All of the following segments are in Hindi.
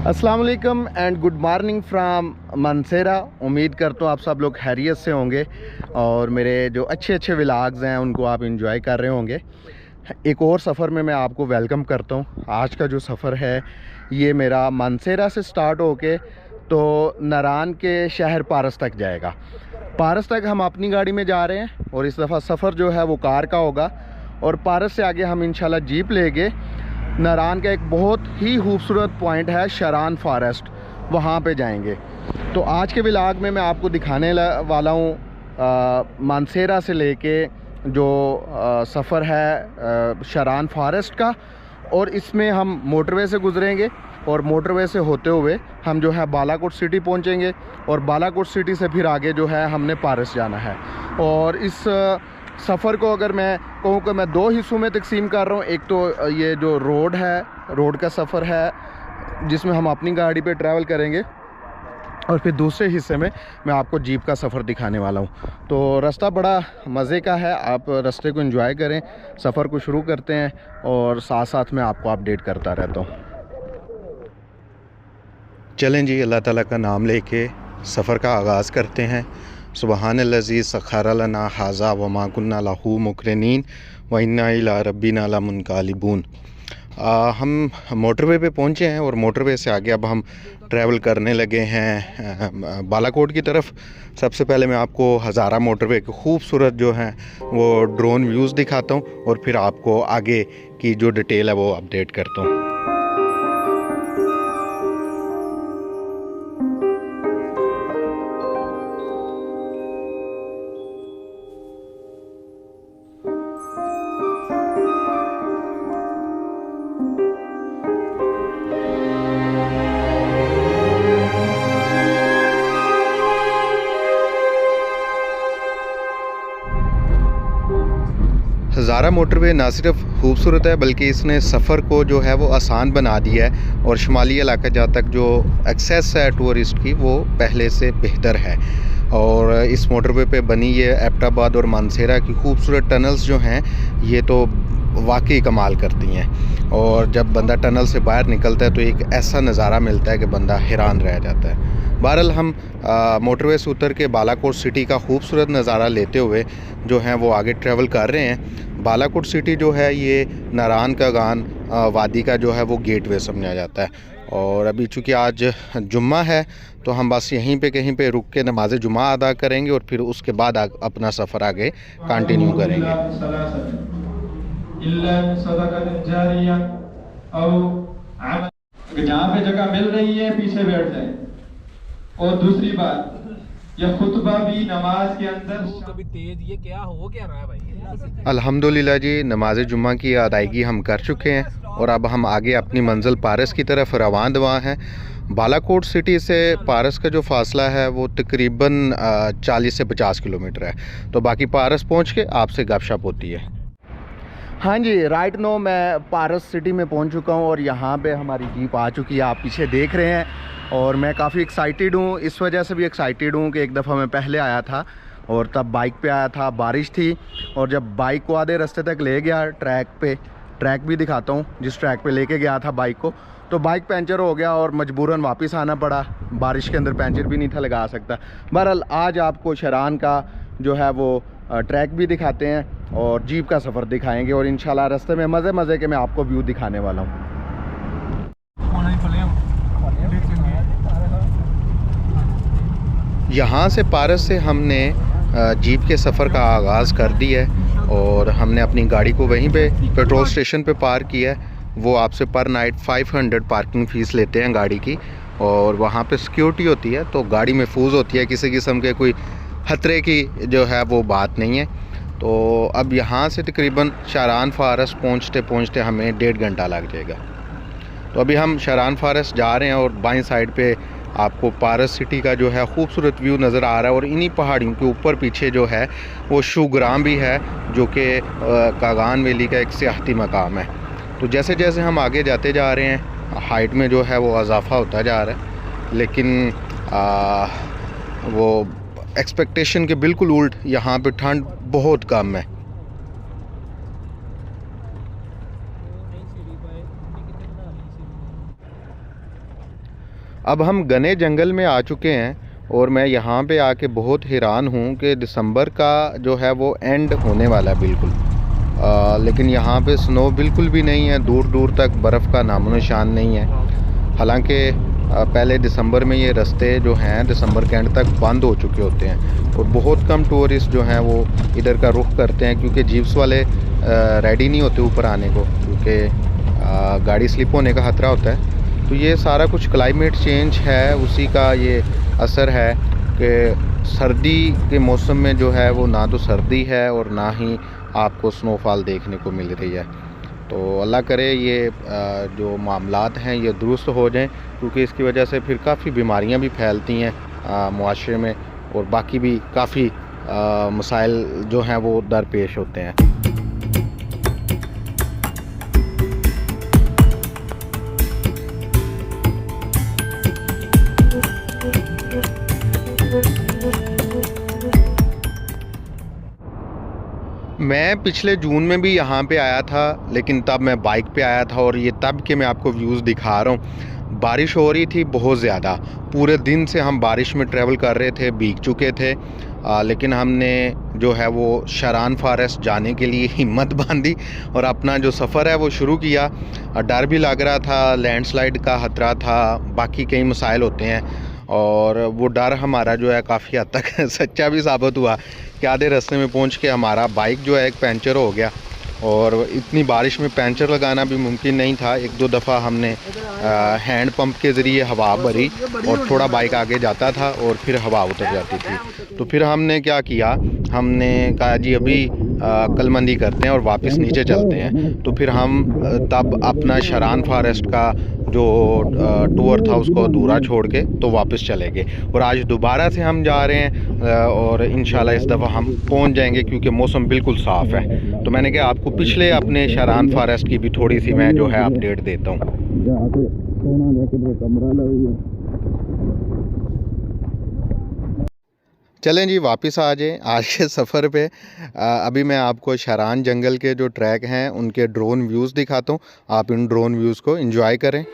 अस्सलाम वालेकुम and good morning from Mansehra. उम्मीद करता हूँ आप सब लोग खैरियत से होंगे और मेरे जो अच्छे अच्छे व्लॉग्स हैं उनको आप एंजॉय कर रहे होंगे। एक और सफ़र में मैं आपको वेलकम करता हूँ। आज का जो सफ़र है ये मेरा मानसेरा से स्टार्ट होके तो नारान के शहर पारस तक जाएगा। पारस तक हम अपनी गाड़ी में जा रहे हैं और इस दफ़ा सफ़र जो है वो कार का होगा और पारस से आगे हम इंशाल्लाह जीप लेके नारान का एक बहुत ही खूबसूरत पॉइंट है शरान फॉरेस्ट, वहाँ पे जाएंगे। तो आज के व्लॉग में मैं आपको दिखाने वाला हूँ मानसेरा से लेके जो सफ़र है शरान फॉरेस्ट का, और इसमें हम मोटरवे से गुजरेंगे और मोटरवे से होते हुए हम जो है बालाकोट सिटी पहुँचेंगे और बालाकोट सिटी से फिर आगे जो है हमने पारस जाना है। और इस सफ़र को अगर मैं कहूँ कि मैं दो हिस्सों में तकसीम कर रहा हूँ। एक तो ये जो रोड है, रोड का सफ़र है जिसमें हम अपनी गाड़ी पे ट्रैवल करेंगे, और फिर दूसरे हिस्से में मैं आपको जीप का सफ़र दिखाने वाला हूँ। तो रास्ता बड़ा मज़े का है, आप रास्ते को एंजॉय करें। सफ़र को शुरू करते हैं और साथ साथ मैं आपको अपडेट करता रहता हूँ। चलें जी, अल्लाह ताला का नाम लेके सफ़र का आगाज़ करते हैं। सुबहानल्लज़ी सख़्खर लना हाज़ा व मा कुन्ना लहू मुक़रिनीन व इन्ना इला रब्बिना लमुनक़ालिबून। हम मोटरवे पे पहुँचे हैं और मोटरवे से आगे अब हम ट्रैवल करने लगे हैं बालाकोट की तरफ। सबसे पहले मैं आपको हज़ारा मोटरवे के खूबसूरत जो हैं वो ड्रोन व्यूज़ दिखाता हूँ और फिर आपको आगे की जो डिटेल है वो अपडेट करता हूँ। हज़ारा मोटरवे ना सिर्फ खूबसूरत है बल्कि इसने सफ़र को जो है वो आसान बना दिया है और शुमाली इलाका जहाँ तक जो एक्सेस है टूरिस्ट की वो पहले से बेहतर है। और इस मोटरवे पे बनी ये एबटाबाद और मानसेरा की खूबसूरत टनल्स जो हैं ये तो वाकई कमाल करती हैं। और जब बंदा टनल से बाहर निकलता है तो एक ऐसा नज़ारा मिलता है कि बंदा हैरान रह जाता है। बहरहाल हम मोटरवे से उतर के बालाकोट सिटी का खूबसूरत नज़ारा लेते हुए जो है वो आगे ट्रैवल कर रहे हैं। बालाकोट सिटी जो है ये नारान का गान वादी का जो है वो गेटवे समझा जाता है। और अभी चूँकि आज जुम्मा है तो हम बस यहीं पे कहीं पे रुक के नमाज जुम्मा अदा करेंगे और फिर उसके बाद अपना सफ़र आगे कंटिन्यू करेंगे। जहाँ पे जगह मिल रही है पीछे बैठ जाए। और दूसरी बात, यह खुतबा भी नमाज के अंदर कभी तेज ये क्या हो क्या रहा है भाई। अल्हम्दुलिल्लाह जी, नमाज जुम्मा की अदायगी हम कर चुके हैं और अब हम आगे अपनी मंजिल पारस की तरफ रवान दवा हैं। बालाकोट सिटी से पारस का जो फासला है वो तकरीबन 40 से 50 किलोमीटर है। तो बाकी पारस पहुंच के आपसे गपशप होती है। हाँ जी, राइट नो मैं पारस सिटी में पहुंच चुका हूं और यहाँ पे हमारी जीप आ चुकी है, आप पीछे देख रहे हैं। और मैं काफ़ी एक्साइटेड हूँ, इस वजह से भी एक्साइटेड हूँ कि एक दफ़ा मैं पहले आया था और तब बाइक पे आया था, बारिश थी, और जब बाइक को आधे रास्ते तक ले गया ट्रैक भी दिखाता हूँ जिस ट्रैक पे लेके गया था बाइक को, तो बाइक पंचर हो गया और मजबूरन वापस आना पड़ा। बारिश के अंदर पंचर भी नहीं था लगा सकता। बहरहाल आज आपको शरान का जो है वो ट्रैक भी दिखाते हैं और जीप का सफ़र दिखाएंगे और इंशाल्लाह रास्ते में मज़े के मैं आपको व्यू दिखाने वाला हूँ। यहाँ से पारस से हमने जीप के सफ़र का आगाज़ कर दिया है और हमने अपनी गाड़ी को वहीं पे पेट्रोल स्टेशन पे पार्क किया है। वो आपसे पर नाइट 500 पार्किंग फ़ीस लेते हैं गाड़ी की, और वहाँ पे सिक्योरिटी होती है तो गाड़ी महफूज होती है, किसी किस्म के कोई ख़तरे की जो है वो बात नहीं है। तो अब यहाँ से तकरीबन शरान फॉरेस्ट पहुँचते हमें 1.5 घंटा लग जाएगा। तो अभी हम शरान फॉरेस्ट जा रहे हैं और बाईं साइड पे आपको पारस सिटी का जो है खूबसूरत व्यू नज़र आ रहा है। और इन्हीं पहाड़ियों के ऊपर पीछे जो है वो शुग्राम भी है जो कि कागान वैली का एक सियाहती मकाम है। तो जैसे जैसे हम आगे जाते जा रहे हैं हाइट में जो है वो इजाफा होता जा रहा है, लेकिन वो एक्सपेक्टेशन के बिल्कुल उल्ट यहाँ पे ठंड बहुत कम है। अब हम घने जंगल में आ चुके हैं और मैं यहाँ पे आके बहुत हैरान हूँ कि दिसंबर का जो है वो एंड होने वाला है बिल्कुल। लेकिन यहाँ पे स्नो बिल्कुल भी नहीं है, दूर दूर तक बर्फ़ का नामो निशान नहीं है। हालांकि पहले दिसंबर में ये रास्ते जो हैं दिसंबर के एंड तक बंद हो चुके होते हैं और बहुत कम टूरिस्ट जो हैं वो इधर का रुख करते हैं, क्योंकि जीप्स वाले रेडी नहीं होते ऊपर आने को, क्योंकि गाड़ी स्लिप होने का ख़तरा होता है। तो ये सारा कुछ क्लाइमेट चेंज है, उसी का ये असर है कि सर्दी के मौसम में जो है वो ना तो सर्दी है और ना ही आपको स्नोफॉल देखने को मिल रही है। तो अल्लाह करे ये जो मामलात हैं ये दुरुस्त हो जाएं, क्योंकि इसकी वजह से फिर काफ़ी बीमारियां भी फैलती हैं मुआशरे में और बाकी भी काफ़ी मसाइल जो हैं वो दरपेश होते हैं। मैं पिछले जून में भी यहाँ पे आया था, लेकिन तब मैं बाइक पे आया था और ये तब के मैं आपको व्यूज़ दिखा रहा हूँ। बारिश हो रही थी बहुत ज़्यादा, पूरे दिन से हम बारिश में ट्रैवल कर रहे थे, भीग चुके थे। लेकिन हमने जो है वो शरान फॉरेस्ट जाने के लिए हिम्मत बांधी और अपना जो सफ़र है वो शुरू किया। डर भी लग रहा था, लैंडस्लाइड का ख़तरा था, बाकी कई मसाइल होते हैं और वो डर हमारा जो है काफ़ी हद तक सच्चा भी साबित हुआ कि आधे रास्ते में पहुंच के हमारा बाइक जो है एक पंचर हो गया और इतनी बारिश में पंचर लगाना भी मुमकिन नहीं था। एक दो दफ़ा हमने हैंड पंप के ज़रिए हवा भरी और थोड़ा बाइक आगे जाता था और फिर हवा उतर जाती थी। तो फिर हमने क्या किया, हमने कहा जी अभी अक्लमंदी करते हैं और वापस नीचे चलते हैं। तो फिर हम तब अपना शरान फॉरेस्ट का जो टूर था उसको अधूरा छोड़ के तो वापस चले गए और आज दोबारा से हम जा रहे हैं और इंशाल्लाह इस दफ़ा हम पहुंच जाएंगे, क्योंकि मौसम बिल्कुल साफ़ है। तो मैंने कहा आपको पिछले अपने शरान फॉरेस्ट की भी थोड़ी सी मैं जो है अपडेट देता हूँ। चलें जी वापस आ जाएं आज के सफ़र पे। अभी मैं आपको शरान जंगल के जो ट्रैक हैं उनके ड्रोन व्यूज़ दिखाता हूँ, आप इन ड्रोन व्यूज़ को एंजॉय करें।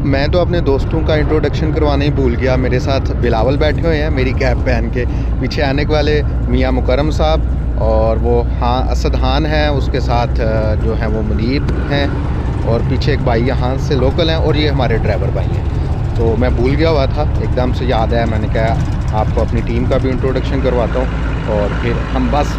मैं तो अपने दोस्तों का इंट्रोडक्शन करवाना ही भूल गया। मेरे साथ बिलावल बैठे हुए हैं मेरी कैप पहन के, पीछे आने के वाले मियाँ मुकरम साहब और वो असद खान हैं, उसके साथ जो हैं वो मुनीर हैं और पीछे एक भाई यहाँ से लोकल हैं और ये हमारे ड्राइवर भाई हैं। तो मैं भूल गया हुआ था, एकदम से याद आया, मैंने कहा आपको अपनी टीम का भी इंट्रोडक्शन करवाता हूँ और फिर हम बस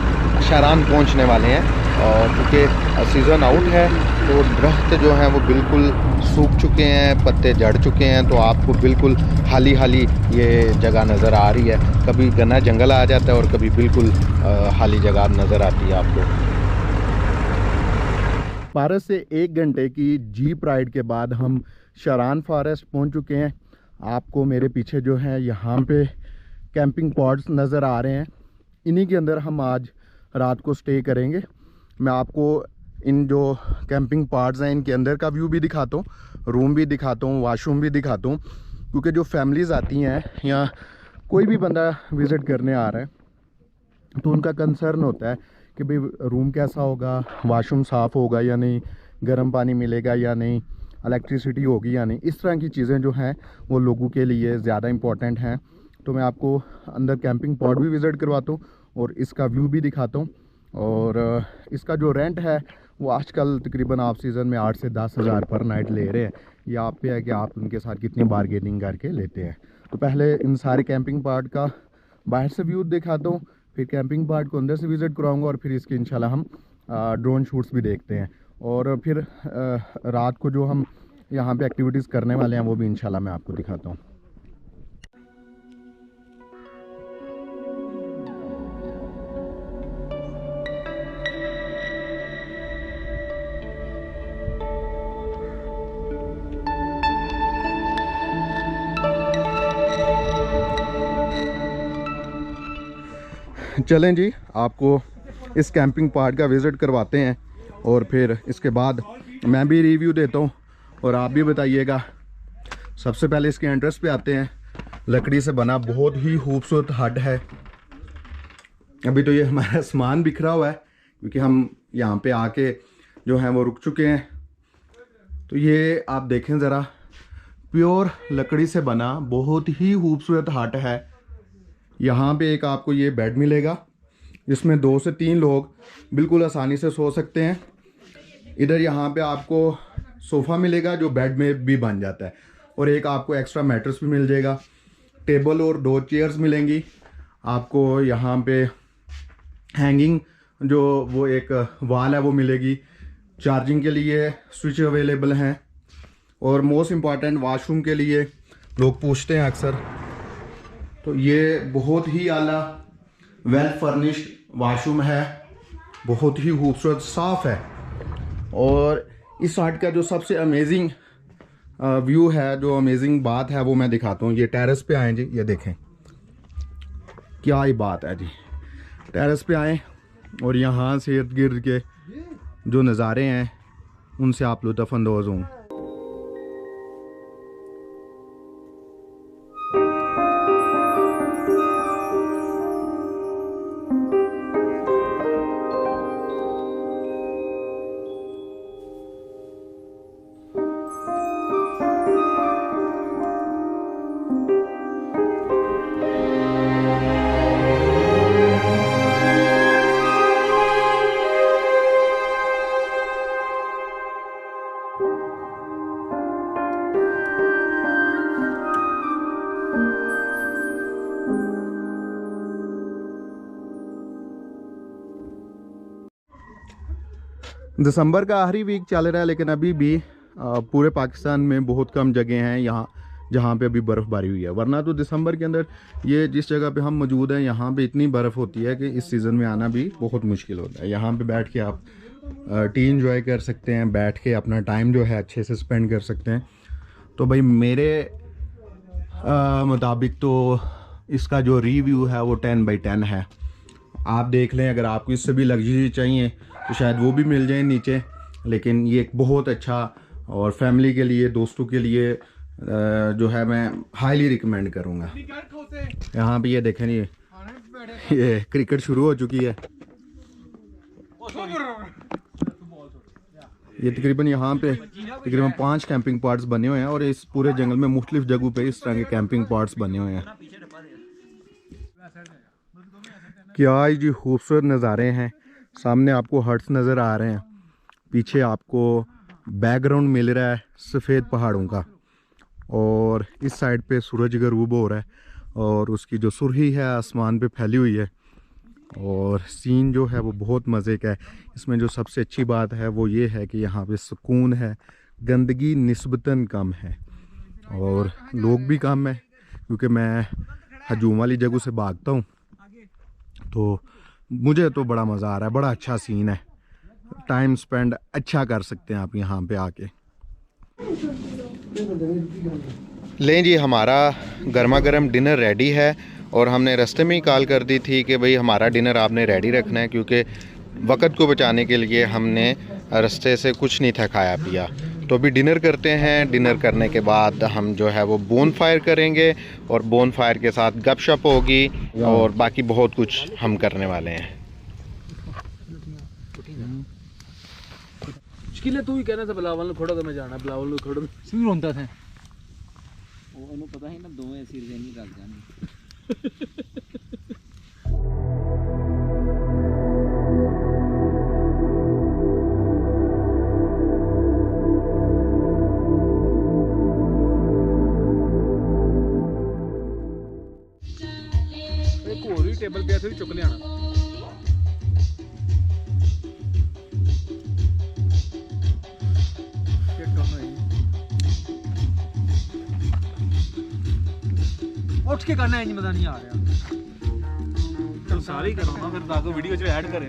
शरान पहुँचने वाले हैं। और क्योंकि सीज़न आउट है तो दरख्त जो हैं वो बिल्कुल सूख चुके हैं, पत्ते झड़ चुके हैं, तो आपको बिल्कुल हाली हाली ये जगह नज़र आ रही है। कभी घना जंगल आ जाता है और कभी बिल्कुल हाली जगह नज़र आती है आपको। भारत से 1 घंटे की जीप राइड के बाद हम शरान फॉरेस्ट पहुंच चुके हैं। आपको मेरे पीछे जो है यहाँ पे कैंपिंग पॉड्स नज़र आ रहे हैं, इन्हीं के अंदर हम आज रात को स्टे करेंगे। मैं आपको इन जो कैंपिंग पॉड्स हैं इनके अंदर का व्यू भी दिखाता हूँ, रूम भी दिखाता हूँ, वाशरूम भी दिखाता हूँ, क्योंकि जो फैमिलीज़ आती हैं या कोई भी बंदा विज़िट करने आ रहा है तो उनका कंसर्न होता है कि भाई रूम कैसा होगा, वाशरूम साफ़ होगा या नहीं, गर्म पानी मिलेगा या नहीं, इलेक्ट्रिसिटी होगी या नहीं। इस तरह की चीज़ें जो हैं वो लोगों के लिए ज़्यादा इम्पॉर्टेंट हैं। तो मैं आपको अंदर कैंपिंग पॉट भी विज़िट करवाता हूँ और इसका व्यू भी दिखाता हूँ। और इसका जो रेंट है वो आजकल तकरीबन ऑफ सीज़न में 8 से 10 हज़ार पर नाइट ले रहे हैं। ये आप पे है कि आप उनके साथ कितनी बारगेनिंग करके लेते हैं। तो पहले इन सारे कैंपिंग पार्ट का बाहर से व्यू दिखाता हूँ, फिर कैंपिंग पार्ट को अंदर से विज़िट कराऊँगा और फिर इसके इंशाल्लाह हम ड्रोन शूट्स भी देखते हैं। और फिर रात को जो हम यहाँ पे एक्टिविटीज़ करने वाले हैं वो भी इंशाल्लाह मैं आपको दिखाता हूँ। चलें जी, आपको इस कैंपिंग पार्ट का विज़िट करवाते हैं और फिर इसके बाद मैं भी रिव्यू देता हूँ और आप भी बताइएगा। सबसे पहले इसके एंट्रेंस पे आते हैं। लकड़ी से बना बहुत ही खूबसूरत हट है। अभी तो ये हमारा सामान बिखरा हुआ है क्योंकि हम यहाँ पे आके जो है वो रुक चुके हैं। तो ये आप देखें ज़रा, प्योर लकड़ी से बना बहुत ही खूबसूरत हट है। यहाँ पे एक आपको ये बेड मिलेगा जिसमें 2 से 3 लोग बिल्कुल आसानी से सो सकते हैं। इधर यहाँ पे आपको सोफ़ा मिलेगा जो बेड में भी बन जाता है और एक आपको एक्स्ट्रा मैट्रेस भी मिल जाएगा। टेबल और 2 चेयर्स मिलेंगी आपको। यहाँ पे हैंगिंग जो वो एक वाल है वो मिलेगी। चार्जिंग के लिए स्विच अवेलेबल हैं और मोस्ट इम्पॉर्टेंट वॉशरूम के लिए लोग पूछते हैं अक्सर। तो ये बहुत ही आला वेल फर्निश्ड वॉशरूम है, बहुत ही खूबसूरत साफ़ है। और इस हट का जो सबसे अमेजिंग व्यू है, जो अमेजिंग बात है वो मैं दिखाता हूँ। ये टेरेस पे आए जी, ये देखें क्या ही बात है जी। टेरेस पे आए और यहाँ से इर्द गिर्द के जो नज़ारे हैं उनसे आप लुत्फ़अंदोज़ हों। दिसंबर का आखिरी वीक चल रहा है लेकिन अभी भी पूरे पाकिस्तान में बहुत कम जगह हैं यहाँ जहाँ पे अभी बर्फ़बारी हुई है। वरना तो दिसंबर के अंदर ये जिस जगह पे हम मौजूद हैं यहाँ पे इतनी बर्फ़ होती है कि इस सीज़न में आना भी बहुत मुश्किल होता है। यहाँ पे बैठ के आप टी इंजॉय कर सकते हैं, बैठ के अपना टाइम जो है अच्छे से स्पेंड कर सकते हैं। तो भाई मेरे मुताबिक तो इसका जो रिव्यू है वो 10/10 है। आप देख लें, अगर आपको इससे भी लग्जरी चाहिए तो शायद वो भी मिल जाए नीचे। लेकिन ये एक बहुत अच्छा और फैमिली के लिए, दोस्तों के लिए जो है मैं हाईली रिकमेंड करूँगा। यहाँ पे ये देखें, ये क्रिकेट शुरू हो चुकी है। ये तकरीबन यहाँ पे तकरीबन 5 कैंपिंग पॉट्स बने हुए हैं और इस पूरे जंगल में मुख्तलिफ जगहों पे इस तरह के कैंपिंग पॉट्स बने हुए हैं। क्या जी खूबसूरत नज़ारे हैं। सामने आपको हट्स नज़र आ रहे हैं, पीछे आपको बैकग्राउंड मिल रहा है सफ़ेद पहाड़ों का और इस साइड पे सूरज गरूब हो रहा है और उसकी जो सुर्खी है आसमान पे फैली हुई है और सीन जो है वो बहुत मज़े का है। इसमें जो सबसे अच्छी बात है वो ये है कि यहाँ पे सुकून है, गंदगी निस्बतन कम है और लोग भी कम है क्योंकि मैं हजूम वाली जगह से भागता हूँ। तो मुझे तो बड़ा मज़ा आ रहा है, बड़ा अच्छा सीन है। टाइम स्पेंड अच्छा कर सकते हैं आप यहाँ पे आके। लें जी, हमारा गर्मा गर्म डिनर रेडी है और हमने रास्ते में ही कॉल कर दी थी कि भाई हमारा डिनर आपने रेडी रखना है क्योंकि वक्त को बचाने के लिए हमने रास्ते से कुछ नहीं था खाया पिया। तो अभी डिनर करते हैं। डिनर करने के बाद हम जो है वो बोन फायर करेंगे और बोन फायर के साथ गपशप होगी और बाकी बहुत कुछ हम करने वाले हैं। मुश्किल है तू ही कहना था बिलावल ने थोड़ा तो मैं जाना बिलावल ने थोड़ा भी रोंदा था ਉਹਨੂੰ ਪਤਾ ਸੀ ਨਾ ਦੋਵੇਂ ਸਿਰ ਦੇ ਨਹੀਂ ਲੱਗ ਜਾਣੀ एक और ही टेबल पे ऐसे भी चुक लियाना ਉੱਠ ਕੇ ਕਰਨਾ ਇੰਜ ਮਜ਼ਾ ਨਹੀਂ ਆ ਰਿਹਾ चल सारे ही करो ना फिर ताको वीडियो च ऐड करे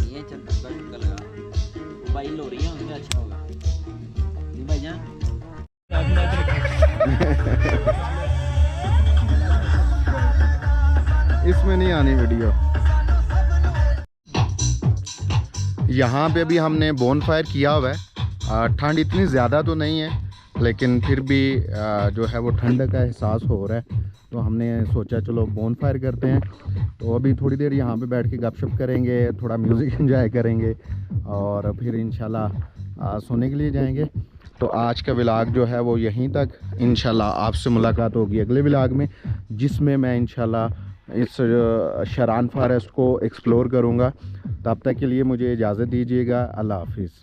ये चल टुक्का लगा मोबाइल हो रही है उनका अच्छा होगा नहीं भाईजान इसमें नहीं आनी वीडियो। यहाँ पे भी हमने बोन फायर किया हुआ है। ठंड इतनी ज़्यादा तो नहीं है लेकिन फिर भी जो है वो ठंड का एहसास हो रहा है तो हमने सोचा चलो बोन फायर करते हैं। तो अभी थोड़ी देर यहाँ पे बैठ के गपशप करेंगे, थोड़ा म्यूज़िक एंजॉय करेंगे और फिर इंशाल्लाह सोने के लिए जाएंगे। तो आज का व्लॉग जो है वो यहीं तक। इंशाल्लाह आपसे मुलाकात होगी अगले व्लॉग में जिसमें मैं इंशाल्लाह इस शरान फॉरेस्ट को एक्सप्लोर करूँगा। तब तक के लिए मुझे इजाज़त दीजिएगा। अल्लाह हाफिज़।